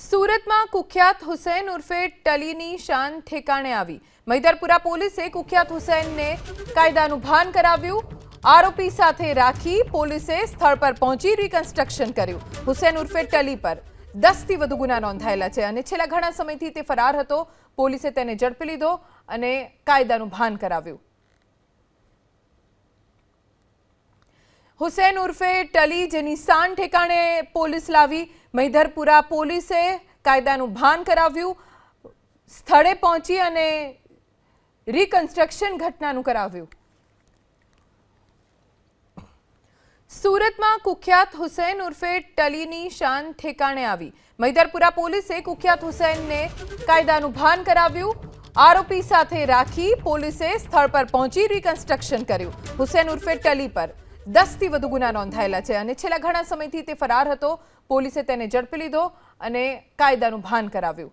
સુરતમાં કુખ્યાત હુસૈન ઉર્ફે ટલીની શાન ઠેકાણે આવી। મૈદરપુરા પોલીસે કુખ્યાત હુસૈનને કાયદાનું ભાન કરાવ્યું। આરોપી સાથે રાખી પોલીસે સ્થળ પર પહોંચી રિકન્સ્ટ્રક્શન કર્યું। હુસૈન ઉર્ફે ટલી પર 10 થી વધુ ગુના નોંધાયેલા છે અને છેલ્લા ઘણા સમયથી તે ફરાર હતો। પોલીસે તેને ઝડપી લીધો અને કાયદાનું ભાન કરાવ્યું। હુસૈન ઉર્ફે ટલી જેની શાન ઠેકાણે પોલીસ લાવી। મૈદરપુરા પોલીસે કાયદાનું ભાન કરાવ્યું, સ્થળે પહોંચી અને રિકન્સ્ટ્રક્શન ઘટનાનું કરાવ્યું। સુરતમાં કુખ્યાત હુસૈન ઉર્ફે ટલીની શાન ઠેકાણે આવી। મૈદરપુરા પોલીસે કુખ્યાત હુસૈનને કાયદાનું ભાન કરાવ્યું। આરોપી સાથે રાખી પોલીસે સ્થળ પર પહોંચી રિકન્સ્ટ્રક્શન કર્યું। હુસૈન ઉર્ફે ટલી પર 10 થી વધુ ગુના નોંધાયેલા છે અને છેલ્લા ઘણા સમયથી તે ફરાર હતો। પોલીસે તેને ઝડપી લીધો અને કાયદાનું ભાન કરાવ્યું।